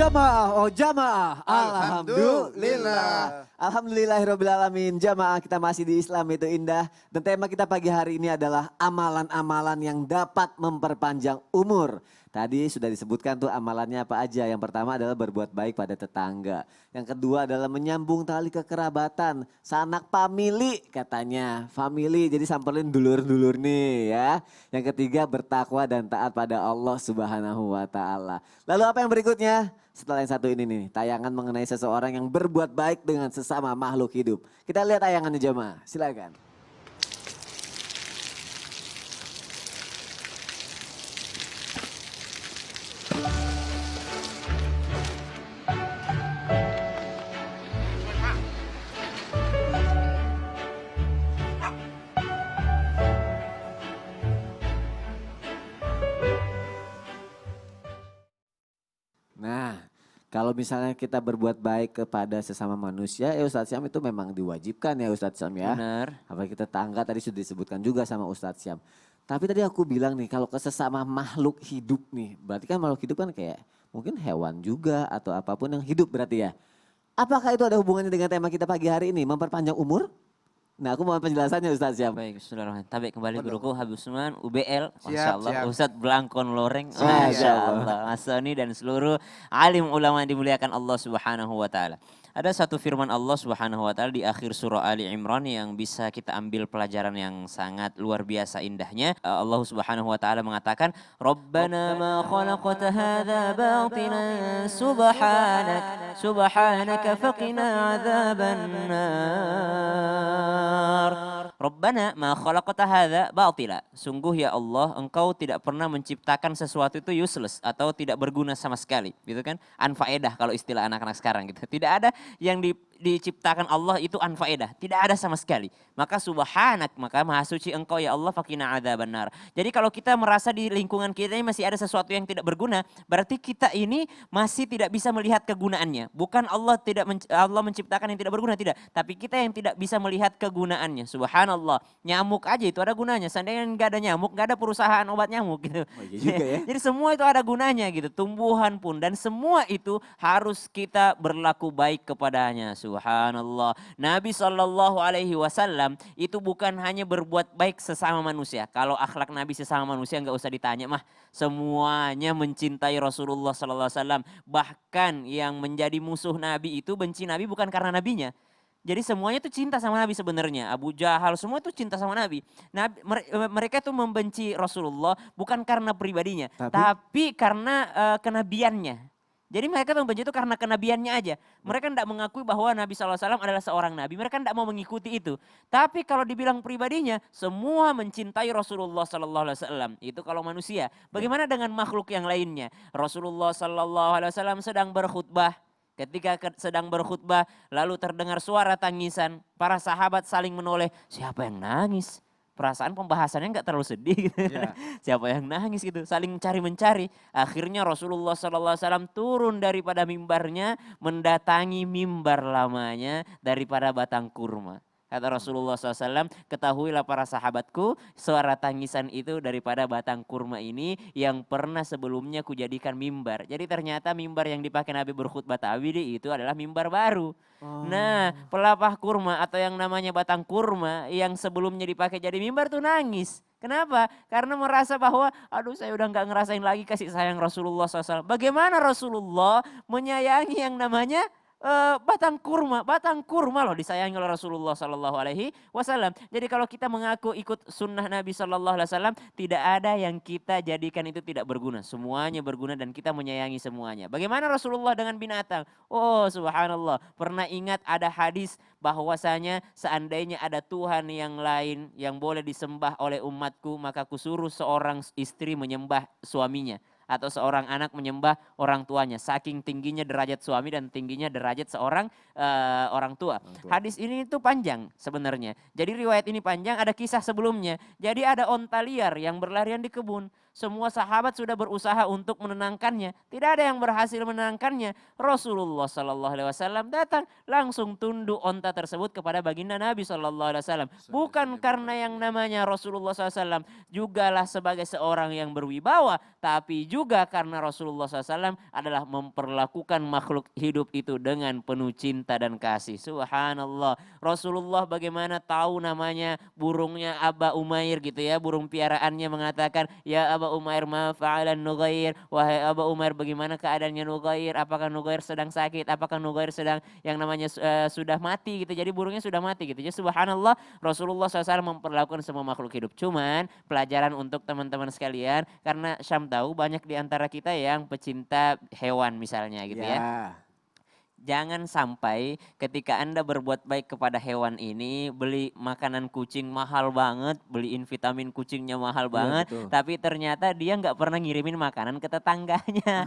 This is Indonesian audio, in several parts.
Jamaah, oh jamaah. Alhamdulillah. Alhamdulillahirrabbilalamin. Jamaah, kita masih di Islam itu indah. Dan tema kita pagi hari ini adalah amalan-amalan yang dapat memperpanjang umur. Tadi sudah disebutkan tuh amalannya apa aja. Yang pertama adalah berbuat baik pada tetangga. Yang kedua adalah menyambung tali kekerabatan. Sanak famili katanya. Famili, jadi samperin dulur-dulur nih ya. Yang ketiga bertakwa dan taat pada Allah Subhanahu wa Ta'ala. Lalu apa yang berikutnya? Setelah yang satu ini nih, tayangan mengenai seseorang yang berbuat baik dengan sesama makhluk hidup. Kita lihat tayangannya jemaah, silakan. Nah, kalau misalnya kita berbuat baik kepada sesama manusia, ya Ustadz Syam itu memang diwajibkan ya Ustadz Syam ya. Benar. Apalagi tetangga tadi sudah disebutkan juga sama Ustadz Syam. Tapi tadi aku bilang nih, kalau ke sesama makhluk hidup nih, berarti kan makhluk hidup kan kayak mungkin hewan juga atau apapun yang hidup berarti ya. Apakah itu ada hubungannya dengan tema kita pagi hari ini, memperpanjang umur? Nah, aku mau penjelasannya Ustadz Syam. Baik, bismillahirrahmanirrahim. Tabik kembali guruku Habib Usman, UBL. Siap, Masya Allah, siap. Ustadz Blangkon Loreng. Masya Masya Allah. Allah. Mas Soni dan seluruh alim ulama yang dimuliakan Allah Subhanahu wa Ta'ala. Ada satu firman Allah Subhanahu wa Ta'ala di akhir surah Ali Imran yang bisa kita ambil pelajaran yang sangat luar biasa indahnya. Allah Subhanahu wa Ta'ala mengatakan, Rabbana ma khalaqta hadza batilan subhanaka faqina adzaban nar. Rabbana ma khalaqta hadza batila. Sungguh ya Allah, engkau tidak pernah menciptakan sesuatu itu useless atau tidak berguna sama sekali, gitu kan? Anfaedah kalau istilah anak-anak sekarang gitu. Tidak ada yang diciptakan Allah itu anfaedah, tidak ada sama sekali. Maka subhanak, maka maha suci engkau ya Allah, faqina adzabannar. Jadi kalau kita merasa di lingkungan kita ini masih ada sesuatu yang tidak berguna, berarti kita ini masih tidak bisa melihat kegunaannya. Bukan Allah Allah menciptakan yang tidak berguna, tidak, tapi kita yang tidak bisa melihat kegunaannya. Subhanallah, nyamuk aja itu ada gunanya. Seandainya nggak ada nyamuk, nggak ada perusahaan obat nyamuk gitu. Oh, iya juga ya. Jadi semua itu ada gunanya gitu, tumbuhan pun, dan semua itu harus kita berlaku baik kepadanya. Subhanallah. Nabi SAW itu bukan hanya berbuat baik sesama manusia. Kalau akhlak Nabi sesama manusia nggak usah ditanya mah. Semuanya mencintai Rasulullah SAW. Bahkan yang menjadi musuh Nabi itu benci Nabi bukan karena nabinya. Jadi semuanya itu cinta sama Nabi sebenarnya. Abu Jahal semua itu cinta sama Nabi. Mereka itu membenci Rasulullah bukan karena pribadinya, tapi karena kenabiannya. Jadi mereka membenci itu karena kenabiannya aja. Mereka tidak mengakui bahwa Nabi SAW adalah seorang Nabi. Mereka tidak mau mengikuti itu. Tapi kalau dibilang pribadinya, semua mencintai Rasulullah SAW. Itu kalau manusia. Bagaimana dengan makhluk yang lainnya? Rasulullah SAW sedang berkhutbah. Ketika sedang berkhutbah, lalu terdengar suara tangisan. Para sahabat saling menoleh, siapa yang nangis? Perasaan pembahasannya nggak terlalu sedih gitu. Yeah. Siapa yang nangis gitu, saling mencari-mencari. Akhirnya Rasulullah SAW turun daripada mimbarnya, mendatangi mimbar lamanya daripada batang kurma. Kata Rasulullah SAW, ketahuilah para sahabatku, suara tangisan itu daripada batang kurma ini yang pernah sebelumnya kujadikan mimbar. Jadi ternyata mimbar yang dipakai Nabi berkhutbah tadi itu adalah mimbar baru. Nah, pelapah kurma atau yang namanya batang kurma yang sebelumnya dipakai jadi mimbar tuh nangis. Kenapa? Karena merasa bahwa, aduh saya udah nggak ngerasain lagi kasih sayang Rasulullah SAW. Bagaimana Rasulullah menyayangi yang namanya batang kurma loh disayangi oleh Rasulullah SAW. Jadi kalau kita mengaku ikut sunnah Nabi SAW, tidak ada yang kita jadikan itu tidak berguna. Semuanya berguna dan kita menyayangi semuanya. Bagaimana Rasulullah dengan binatang? Oh subhanallah, pernah ingat ada hadis bahwasanya seandainya ada Tuhan yang lain yang boleh disembah oleh umatku, maka kusuruh seorang istri menyembah suaminya. Atau seorang anak menyembah orang tuanya. Saking tingginya derajat suami dan tingginya derajat seorang orang tua. Hadis ini itu panjang sebenarnya. Jadi riwayat ini panjang, ada kisah sebelumnya. Jadi ada onta liar yang berlarian di kebun. Semua sahabat sudah berusaha untuk menenangkannya. Tidak ada yang berhasil menenangkannya. Rasulullah Shallallahu Alaihi Wasallam datang langsung tunduk onta tersebut kepada baginda Nabi Shallallahu Alaihi Wasallam. Bukan karena yang namanya Rasulullah SAW jugalah sebagai seorang yang berwibawa, tapi juga karena Rasulullah SAW adalah memperlakukan makhluk hidup itu dengan penuh cinta dan kasih. Subhanallah. Rasulullah bagaimana tahu namanya burungnya Aba Umair gitu ya, burung piaraannya mengatakan, ya Aba Umair ma fa'alan Nugair, wahai Aba Umair bagaimana keadaannya Nugair, apakah Nugair sedang sakit, apakah Nugair sedang yang namanya sudah mati gitu, jadi burungnya sudah mati gitu. Jadi subhanallah Rasulullah SAW memperlakukan semua makhluk hidup. Cuman pelajaran untuk teman-teman sekalian, karena Syam tahu banyak di antara kita yang pecinta hewan misalnya gitu ya. Jangan sampai ketika Anda berbuat baik kepada hewan ini, beli makanan kucing mahal banget, beliin vitamin kucingnya mahal banget, betul. tapi ternyata dia nggak pernah ngirimin makanan ke tetangganya.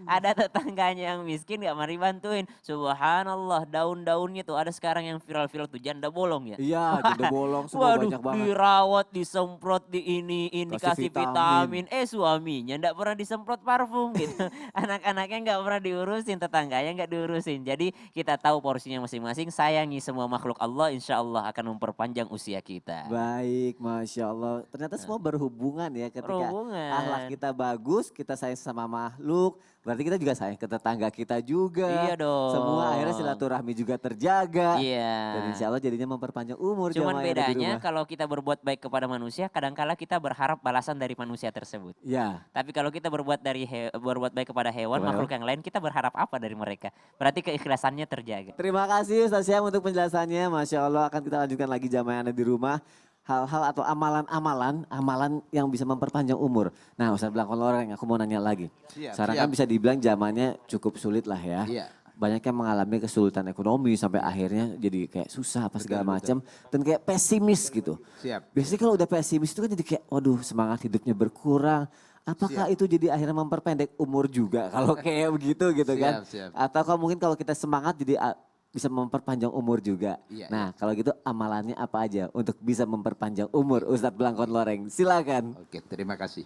Ada tetangganya yang miskin nggak mari bantuin. Subhanallah, daun-daunnya tuh ada sekarang yang viral-viral tuh janda bolong ya. Iya, janda bolong semua Waduh, banyak banget. dirawat, disemprot, di ini Kasih kasih vitamin. Suaminya nggak pernah disemprot parfum gitu. Anak-anaknya nggak pernah diurusin, tetangganya nggak diurusin. Jadi kita tahu porsinya masing-masing, sayangi semua makhluk Allah, insya Allah akan memperpanjang usia kita. Baik, Masya Allah. Ternyata semua berhubungan ya ketika Berhubungan. akhlak kita bagus, kita sayang sama makhluk. Berarti kita juga sayang ke tetangga kita juga. Iya dong. Semua akhirnya silaturahmi juga terjaga. Iya. Dan insya Allah jadinya memperpanjang umur Cuman jamaah yang ada di bedanya rumah. kalau kita berbuat baik kepada manusia, kadangkala kita berharap balasan dari manusia tersebut. Ya, Tapi kalau kita berbuat baik kepada hewan, Kepada makhluk yang lain, kita berharap apa dari mereka? Berarti keikhlasannya terjaga. terima kasih Ustaz Syam untuk penjelasannya. Masya Allah, akan kita lanjutkan lagi jamaah yang ada di rumah. Hal-hal atau amalan yang bisa memperpanjang umur. Nah Ustaz Blangkon Loreng, aku mau nanya lagi. Sekarang kan bisa dibilang zamannya cukup sulit lah ya. Iya. Banyak yang mengalami kesulitan ekonomi sampai akhirnya jadi kayak susah apa segala macam. Dan kayak pesimis gitu. Siap. Biasanya kalau udah pesimis itu kan jadi kayak waduh semangat hidupnya berkurang. Apakah itu jadi akhirnya memperpendek umur juga kalau kayak begitu gitu kan? Siap. Atau kalau mungkin kalau kita semangat jadi bisa memperpanjang umur juga. Iya, Nah kalau gitu amalannya apa aja untuk bisa memperpanjang umur Ustadz Blangkon Loreng? Silakan. Oke, terima kasih.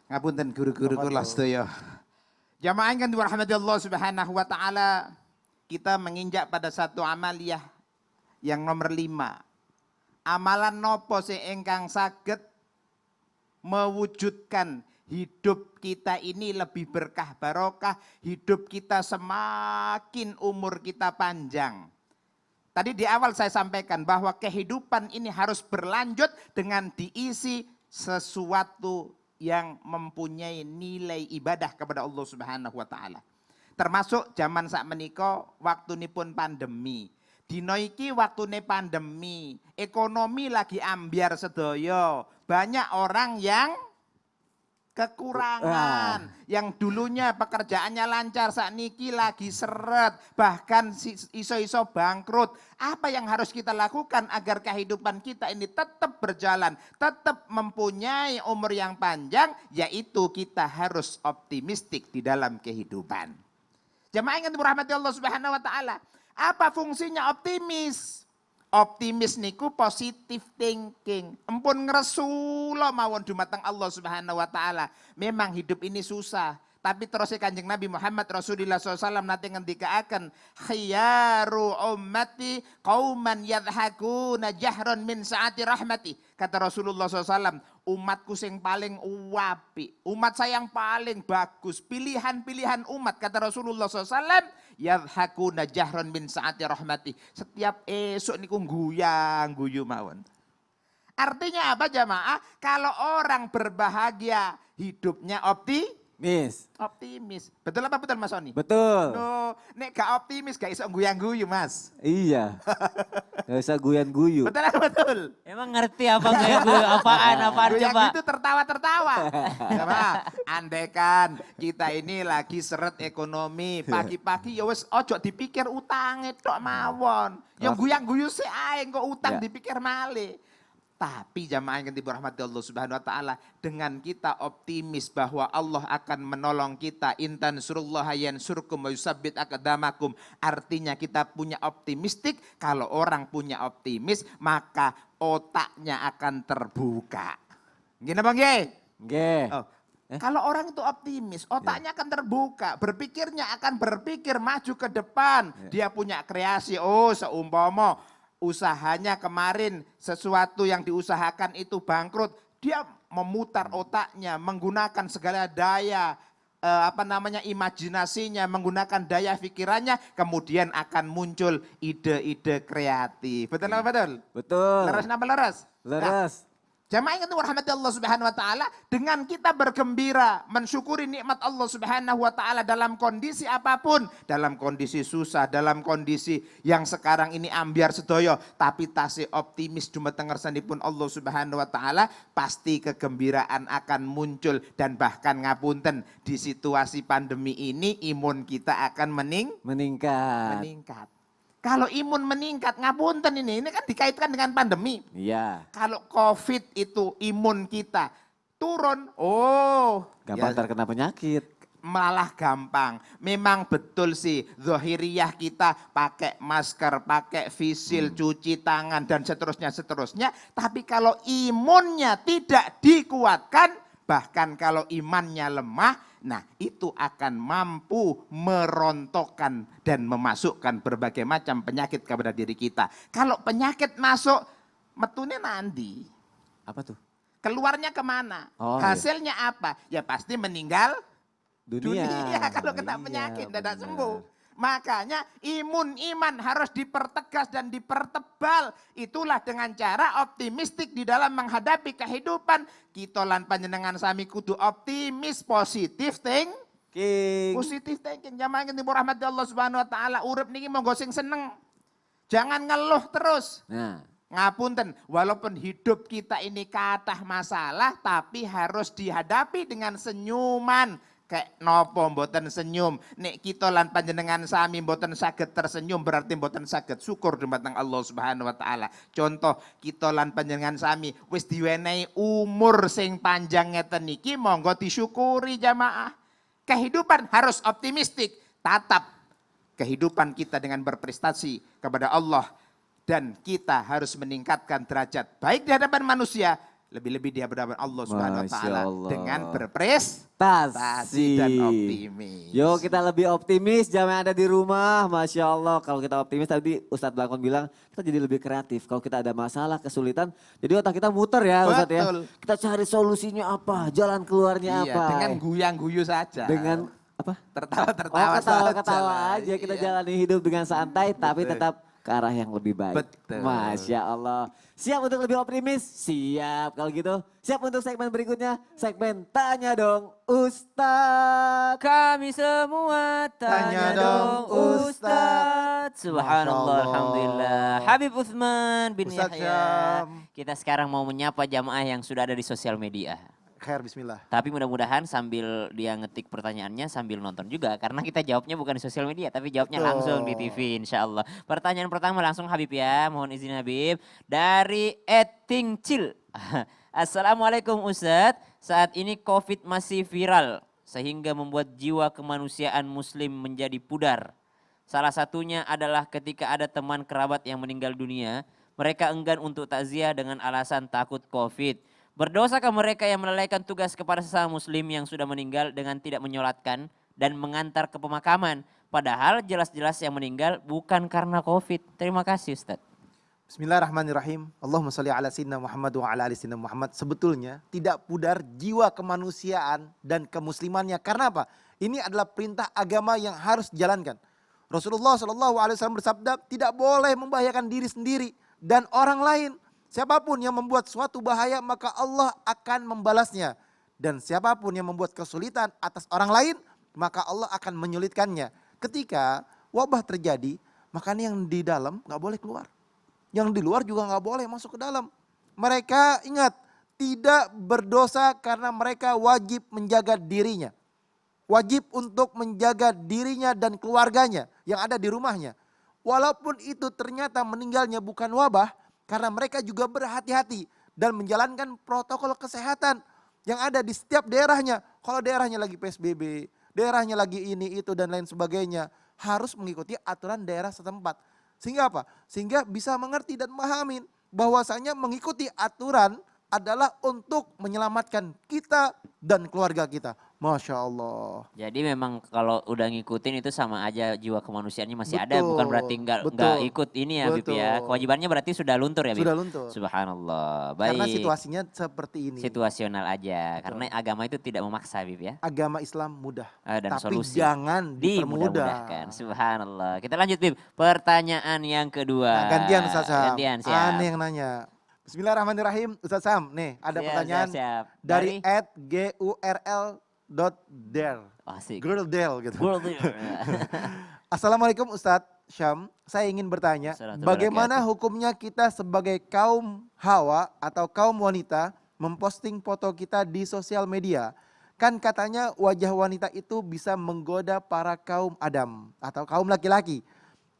Ngapunten guru-guru kula sedaya. Jamaah ingkang dirahmati Allah Subhanahu wa taala, kita menginjak pada satu amaliyah yang nomor 5. Amalan nopo sing ingkang saged mewujudkan hidup kita ini lebih berkah barokah, hidup kita semakin umur kita panjang. Tadi di awal saya sampaikan bahwa kehidupan ini harus berlanjut dengan diisi sesuatu yang mempunyai nilai ibadah kepada Allah Subhanahu wa taala. Termasuk zaman sak menika waktunipun pandemi. Dino iki waktune pandemi, ekonomi lagi ambyar sedaya. Banyak orang yang kekurangan, yang dulunya pekerjaannya lancar, sakniki lagi seret, bahkan iso-iso bangkrut. Apa yang harus kita lakukan agar kehidupan kita ini tetap berjalan, tetap mempunyai umur yang panjang, yaitu kita harus optimistik di dalam kehidupan. Jamaah yang dirahmati Allah Subhanahu wa taala, apa fungsinya optimis? Optimis niku positive thinking. Empun ngresula mawon dumateng Allah Subhanahu wa taala. Memang hidup ini susah, tapi terus Kanjeng Nabi Muhammad Rasulullah SAW nanti ngendikaaken khiyaru ummati qauman yadhakuna jahron min saati rahmati. Kata Rasulullah SAW, umatku sing paling uwapi, umat saya yang paling bagus, pilihan-pilihan umat kata Rasulullah SAW, yadhakuna jahron min saati rahmati. Setiap esok niku guyang guyu mawon. Artinya apa jamaah? Kalau orang berbahagia hidupnya optimis. Betul apa betul Mas Oni? Betul. No, nek gak optimis gak iso guyang-guyu Mas. Iya. Gak usah guyan-guyu. Betul apa betul? Emang ngerti apa nggak gue? Apaan Guyang coba? itu tertawa-tertawa. Jamaah, andaikan kita ini lagi seret ekonomi, pagi-pagi ya wis ojo dipikir utang tok mawon. Yang guyang-guyu sih ae kok utang Ya. dipikir malih. Tapi jamaah yang dirahmati Allah Subhanahu wa taala, dengan kita optimis bahwa Allah akan menolong kita, intan surullah yansurkum wa yusabbit aqdamakum. Artinya kita punya optimistik, kalau orang punya optimis maka otaknya akan terbuka. Gini Bang Ye? Nggih. Oh, kalau orang itu optimis, otaknya akan terbuka, berpikirnya akan berpikir maju ke depan. Dia punya kreasi, seumpama usahanya kemarin sesuatu yang diusahakan itu bangkrut, dia memutar otaknya, menggunakan segala daya, imajinasinya, menggunakan daya pikirannya, kemudian akan muncul ide-ide kreatif. Betul apa betul? Betul. Leres apa leres? Leres. Jamaah yang rahmati Allah Subhanahu wa taala, dengan kita bergembira, mensyukuri nikmat Allah Subhanahu wa taala dalam kondisi apapun, dalam kondisi susah, dalam kondisi yang sekarang ini ambiar sedoyo, tapi tasih optimis dumateng ngersanipun Allah Subhanahu wa taala, pasti kegembiraan akan muncul. Dan bahkan ngapunten, di situasi pandemi ini imun kita akan Meningkat. Kalau imun meningkat, ngapunten ini kan dikaitkan dengan pandemi. Iya. Kalau COVID itu imun kita turun, Gampang ya, terkena penyakit. malah gampang. Memang betul sih, zahiriyah kita pakai masker, pakai visil, cuci tangan dan seterusnya. Tapi kalau imunnya tidak dikuatkan, bahkan kalau imannya lemah, nah itu akan mampu merontokkan dan memasukkan berbagai macam penyakit kepada diri kita. Kalau penyakit masuk, metune nanti. Apa tuh? Keluarnya kemana? Oh, iya. Hasilnya apa? Ya pasti meninggal Dunia. kalau kena Iya, penyakit, tidak benar. sembuh. Makanya iman harus dipertegas dan dipertebal. Itulah dengan cara optimistik di dalam menghadapi kehidupan. Kita lan panjenengan sami kudu optimis, positif King. positif thinking. Jamaah yang dirahmati Allah Subhanahu wa taala, urip niki monggo sing seneng. Jangan ngeluh terus. Nah, Ngapunten, walaupun hidup kita ini kathah masalah, tapi harus dihadapi dengan senyuman. Kayak nopo mboten senyum, nek kita lan panjenengan sami mboten saged tersenyum, berarti mboten saged syukur dumateng Allah Subhanahu wa taala. Contoh, kita lan panjenengan sami wis diwenehi umur sing panjang ngeten niki, monggo disyukuri jamaah. Kehidupan harus optimistik, tatap kehidupan kita dengan berprestasi kepada Allah, dan kita harus meningkatkan derajat baik di hadapan manusia, lebih-lebih di hadapan Allah Subhanahu wa Masya taala Allah. dengan berprestasi dan optimis. Yuk kita lebih optimis, jamaah yang ada di rumah. Masya Allah, kalau kita optimis tadi Ustadz Blangkon bilang, kita jadi lebih kreatif. Kalau kita ada masalah, kesulitan, jadi otak kita muter ya Ustadz ya. Betul. Kita cari solusinya apa, jalan keluarnya Iya, apa. dengan guyang-guyu saja. Dengan apa? tertawa-tertawa Ketawa-ketawa saja. aja, kita Iya. jalani hidup dengan santai, tapi Betul. tetap ke arah yang lebih baik. Betul. Masya Allah. Siap untuk lebih optimis? Siap kalau gitu. Siap untuk segmen berikutnya? Segmen Tanya Dong Ustadz. Kami semua tanya dong Ustadz. Subhanallah, Masya Allah. alhamdulillah. Habib Utsman bin Ustadz Yahya. Syam. Kita sekarang mau menyapa jamaah yang sudah ada di sosial media. Khair, bismillah. Tapi mudah-mudahan sambil dia ngetik pertanyaannya sambil nonton juga. Karena kita jawabnya bukan di sosial media, tapi jawabnya Betul. langsung di TV insya Allah. Pertanyaan pertama langsung Habib ya, mohon izin Habib. Dari Etingcil. Assalamualaikum Ustadz, saat ini COVID masih viral. Sehingga membuat jiwa kemanusiaan muslim menjadi pudar. Salah satunya adalah ketika ada teman kerabat yang meninggal dunia. Mereka enggan untuk takziah dengan alasan takut COVID. Berdosakah mereka yang melalaikan tugas kepada sesama muslim yang sudah meninggal dengan tidak menyolatkan dan mengantar ke pemakaman? Padahal jelas-jelas yang meninggal bukan karena COVID. Terima kasih Ustaz. Bismillahirrahmanirrahim. Allahumma sholli ala sayyidina Muhammad wa ala ali sayyidina Muhammad. Sebetulnya tidak pudar jiwa kemanusiaan dan kemuslimannya. Karena apa? Ini adalah perintah agama yang harus dijalankan. Rasulullah SAW bersabda, tidak boleh membahayakan diri sendiri dan orang lain. Siapapun yang membuat suatu bahaya, maka Allah akan membalasnya. Dan siapapun yang membuat kesulitan atas orang lain, maka Allah akan menyulitkannya. Ketika wabah terjadi, maka yang di dalam gak boleh keluar. Yang di luar juga gak boleh masuk ke dalam. Mereka ingat, tidak berdosa karena mereka wajib menjaga dirinya. Wajib untuk menjaga dirinya dan keluarganya yang ada di rumahnya. Walaupun itu ternyata meninggalnya bukan wabah, karena mereka juga berhati-hati dan menjalankan protokol kesehatan yang ada di setiap daerahnya. Kalau daerahnya lagi PSBB, daerahnya lagi ini, itu dan lain sebagainya, harus mengikuti aturan daerah setempat. Sehingga apa? Sehingga bisa mengerti dan memahami bahwasanya mengikuti aturan adalah untuk menyelamatkan kita dan keluarga kita. Masya Allah. Jadi memang kalau udah ngikutin itu sama aja jiwa kemanusiaannya masih ada, Betul, bukan berarti nggak betul, ikut ini ya Bib ya. betul. Kewajibannya berarti sudah luntur ya Bib. Sudah luntur. Subhanallah. Baik. Karena situasinya seperti ini. Situasional aja. Karena agama itu tidak memaksa Bib ya. Agama Islam mudah. Dan Tapi solusi jangan dipermudah. dimudah-mudahkan. Subhanallah. Kita lanjut Bib. Pertanyaan yang kedua. Nah, gantian Ustaz Sam. Gantian, siap. Aneh yang nanya. Bismillahirrahmanirrahim. Ustaz Sam, nih ada Siap, pertanyaan siap. dari @gurl.der. Asik. Girl Del gitu. World Assalamualaikum Ustadz Syam, saya ingin bertanya, Assalamualaikum bagaimana hukumnya kita sebagai kaum hawa atau kaum wanita memposting foto kita di sosial media? Kan katanya wajah wanita itu bisa menggoda para kaum Adam atau kaum laki-laki.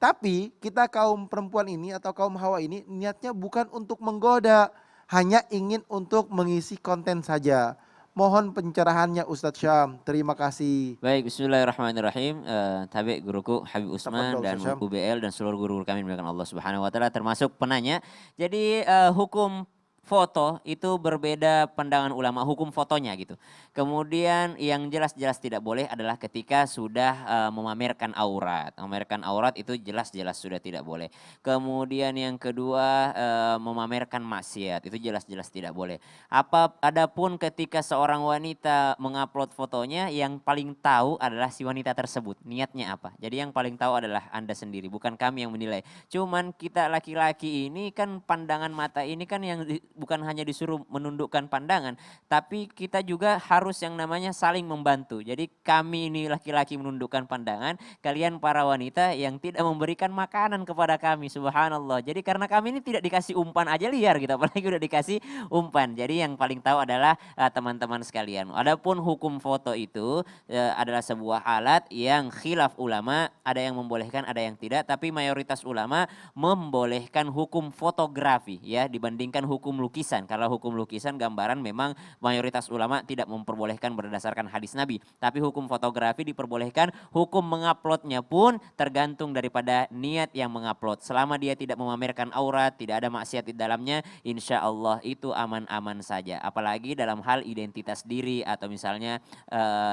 Tapi kita kaum perempuan ini atau kaum hawa ini niatnya bukan untuk menggoda, hanya ingin untuk mengisi konten saja. Mohon pencerahannya Ustadz Syam. Terima kasih. Baik, bismillahirrahmanirrahim. Tabi guruku Habib Usman Tafadhol, dan Ustaz Syam. UBL dan seluruh guru kami dimuliakan Allah Subhanahu wa taala termasuk penanya. Jadi hukum foto itu berbeda pandangan ulama, hukum fotonya gitu. Kemudian yang jelas-jelas tidak boleh adalah ketika sudah memamerkan aurat. Memamerkan aurat itu jelas-jelas sudah tidak boleh. Kemudian yang kedua memamerkan maksiat, itu jelas-jelas tidak boleh. Adapun ketika seorang wanita mengupload fotonya, yang paling tahu adalah si wanita tersebut, niatnya apa. Jadi yang paling tahu adalah Anda sendiri, bukan kami yang menilai. Cuman kita laki-laki ini kan pandangan mata ini kan yang bukan hanya disuruh menundukkan pandangan, tapi kita juga harus yang namanya saling membantu. Jadi kami ini laki-laki menundukkan pandangan, kalian para wanita yang tidak memberikan makanan kepada kami, subhanallah. Jadi karena kami ini tidak dikasih umpan aja liar gitu, apalagi udah dikasih umpan. Jadi yang paling tahu adalah teman-teman sekalian. Adapun hukum foto itu adalah sebuah alat yang khilaf ulama, ada yang membolehkan, ada yang tidak, tapi mayoritas ulama membolehkan hukum fotografi ya dibandingkan hukum lukisan. Kalau hukum lukisan gambaran memang mayoritas ulama tidak memperbolehkan berdasarkan hadis Nabi. Tapi hukum fotografi diperbolehkan, hukum menguploadnya pun tergantung daripada niat yang mengupload. Selama dia tidak memamerkan aurat, tidak ada maksiat di dalamnya, insya Allah itu aman-aman saja. Apalagi dalam hal identitas diri atau misalnya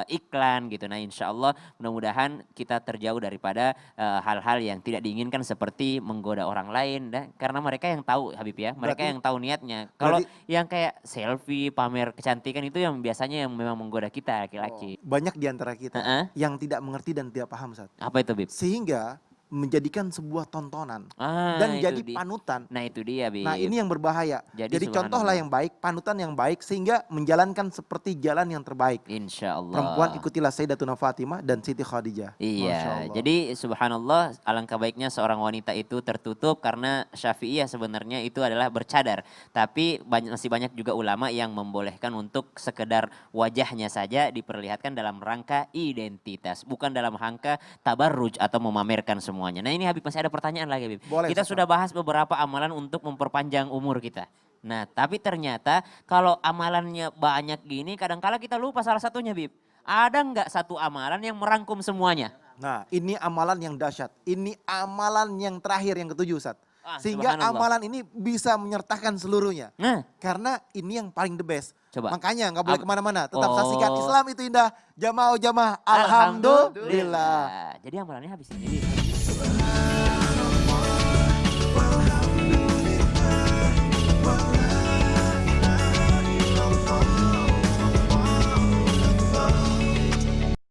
iklan gitu. Nah insya Allah mudah-mudahan kita terjauh daripada hal-hal yang tidak diinginkan seperti menggoda orang lain. Karena mereka yang tahu Habib ya, mereka yang tahu niatnya. Kalau yang kayak selfie, pamer kecantikan itu yang biasanya yang memang menggoda kita laki-laki. Banyak di antara kita yang tidak mengerti dan tidak paham Ustaz. Apa itu Bib? Sehingga menjadikan sebuah tontonan dan itu jadi dia. panutan. Nah itu dia Bib. Nah ini yang berbahaya. Jadi Jadi contohlah yang baik, panutan yang baik sehingga menjalankan seperti jalan yang terbaik. Insya Allah. Perempuan ikutilah Sayyidatuna Fatimah dan Siti Khadijah. Masya Iya, Allah. jadi subhanallah alangkah baiknya seorang wanita itu tertutup karena Syafi'iyah sebenarnya itu adalah bercadar. Tapi masih banyak juga ulama yang membolehkan untuk sekedar wajahnya saja diperlihatkan dalam rangka identitas. Bukan dalam rangka tabarruj atau memamerkan semuanya. Nah ini Habib masih ada pertanyaan lagi Habib. Boleh, Kita Ustaz. sudah bahas beberapa amalan untuk memperpanjang umur kita. Nah tapi ternyata kalau amalannya banyak gini kadang-kala kita lupa salah satunya Bib. Ada nggak satu amalan yang merangkum semuanya? Nah ini amalan yang dahsyat. Ini amalan yang terakhir yang ketujuh Ustaz. Sehingga Subhanallah. amalan ini bisa menyertakan seluruhnya. Nah, Karena ini yang paling the best. Coba. Makanya nggak boleh kemana-mana. Tetap Oh. saksikan Islam itu indah. Jamaah. Alhamdulillah. Jadi amalannya habis ini. Walhamdulillah